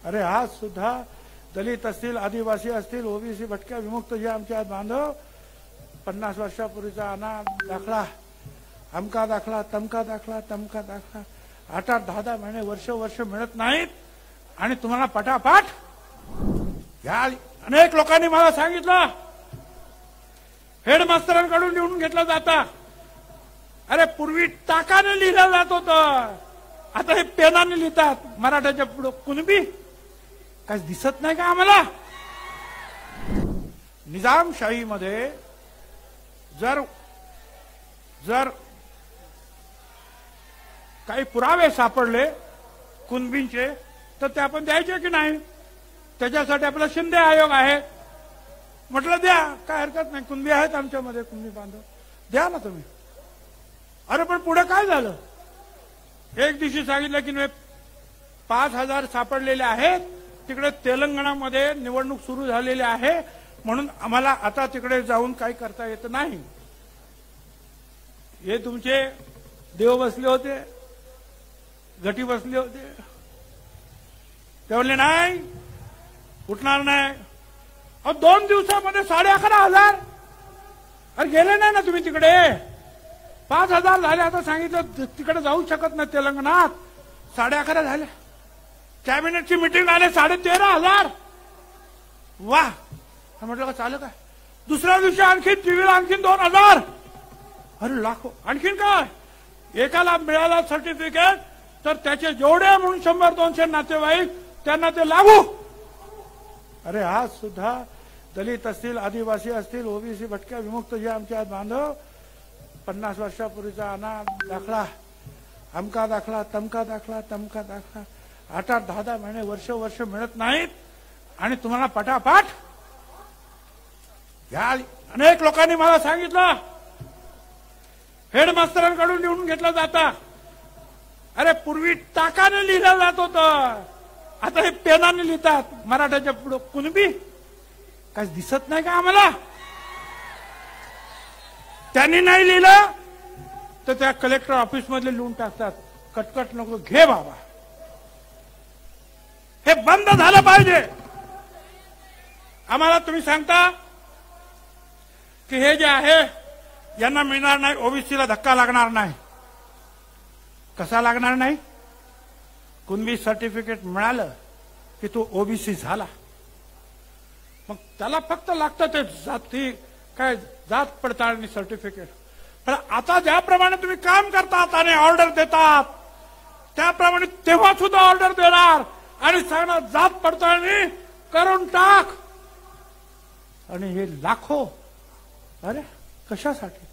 अरे आज सुद्धा दलित असतील, आदिवासी असतील, ओबीसी, भटक्या, विमुक्त जे आमचे बांधव 50 वर्षापूर्वीचा अनाथ दाखला, अमका दाखला, तमका दाखला, तमका दाखला 8-8, 10-10 महिने, वर्ष मिळत नाहीत आणि तुम्हाला पटापट या. अनेक लोकांनी मला सांगितलं हेडमास्टरांकडून लिहून घेतलं जातं. अरे पूर्वी टाकाने लिहिलं जात होतं, आता हे पेनाने लिहितात. मराठाच्या पुढे कुणबी काय दिसत नाही का आम्हाला? निजामशाहीमध्ये जर काही पुरावे सापडले कुणबींचे तर ते आपण द्यायचे की नाही? त्याच्यासाठी आपला शिंदे आयोग आहे. म्हटलं द्या, काय हरकत नाही. कुणबी आहेत आमच्यामध्ये, कुणबी बांधव, द्या ना तुम्ही. अरे पण पुढे काय झालं? एक दिवशी सांगितलं की 5,000 सापडलेले आहेत. तिकडे तेलंगणामध्ये निवडणूक सुरू झालेली आहे म्हणून आम्हाला आता तिकडे जाऊन काही करता येत नाही. हे तुमचे देव बसले होते, गटी बसले होते, ते म्हणले नाही उठणार नाही. 2 दिवसामध्ये 11,500. अरे गेले नाही ना तुम्ही तिकडे? 5,000 झाले. आता सांगितलं तिकडे जाऊ शकत नाही तेलंगणात. 11,500 झाले. कॅबिनेटची मिटिंग आले 13,500. वाह, म्हटलं का चालू काय? दुसऱ्या दिवशी आणखी टीव्हीला आणखीन 2,000. अरे लाखो. आणखीन काय? एकाला मिळाला सर्टिफिकेट तर त्याचे जेवढे म्हणून 100-200 नातेवाईक त्यांना ते लागू. अरे आज सुद्धा दलित असतील, आदिवासी असतील, ओबीसी, भटक्या, विमुक्त जे आमचे बांधव 50 वर्षापूर्वीचा अनाथ दाखला, अमका दाखला, तमका दाखला, तमका दाखला 8-8, 10-10 महिने, वर्ष मिळत नाहीत आणि तुम्हाला पटापट या. अनेक लोकांनी मला सांगितलं हेडमास्टरांकडून लिहून घेतलं जातं. अरे पूर्वी टाकाने लिहिलं जात होतं, आता हे पेनाने लिहितात. मराठाच्या पुढे कुणबी काय दिसत नाही का आम्हाला? त्यांनी नाही लिहिलं तर त्या कलेक्टर ऑफिस मधले लिहून टाकतात. कटकट नको, घे बाबा. हे बंद झालं पाहिजे. आम्हाला तुम्ही सांगता की हे जे आहे यांना मिळणार नाही, ओबीसीला धक्का लागणार नाही. कसा लागणार नाही? कुणबी सर्टिफिकेट मिळालं की तो ओबीसी झाला. मग त्याला फक्त लागतं ते जाती काय जात पडताळणी सर्टिफिकेट. पण आता ज्याप्रमाणे तुम्ही काम करतात आणि ऑर्डर देतात त्याप्रमाणे तेव्हा सुद्धा ऑर्डर देणार आणि सांगणार जात पडताळणी करून टाक. आणि हे लाखो, अरे कशासाठी?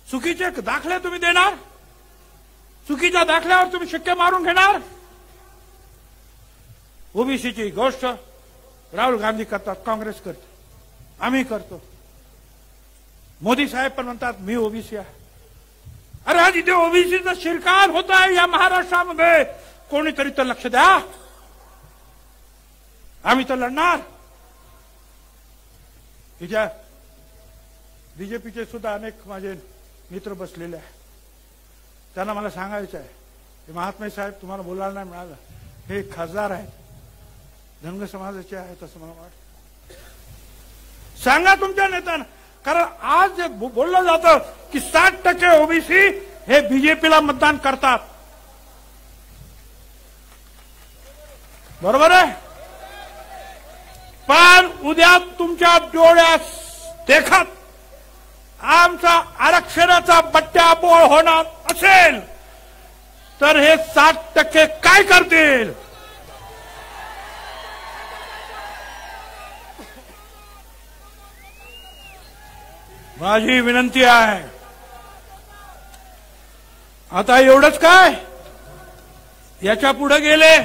चुकीचे दाखले तुम्ही देणार, चुकीच्या दाखल्यावर तुम्ही शिक्के मारून घेणार. ओबीसीची गोष्ट राहुल गांधी करतात, काँग्रेस करते, आम्ही करतो. मोदी साहेब पण म्हणतात मी ओबीसी आहे. अरे आज इथे ओबीसीचा शिरकाव होत आहे या महाराष्ट्रामध्ये. कोणीतरी तर लक्ष द्या. आम्ही तर लढणार. इथे बीजेपीचे सुद्धा अनेक माझे मित्र बसलेले आहेत. त्यांना मला सांगायचं आहे की महात्मे साहेब तुम्हाला बोलायला नाही मिळालं. हे खासदार आहेत, धनगर समाजाचे आहेत असं मला वाटतं. सांगा तुमच्या नेत्यांना. कारण आज जे बोललं जातं की 60% ओबीसी हे बीजेपीला मतदान करतात. बरोबर आहे. पण उद्या तुमच्या डोळ्यास देखत आमचा आरक्षणाचा बट्ट्याबोळ होणार असेल तर हे 60% काय करतील? माझी विनंती आहे. आता एवढंच काय, याच्या पुढे गेले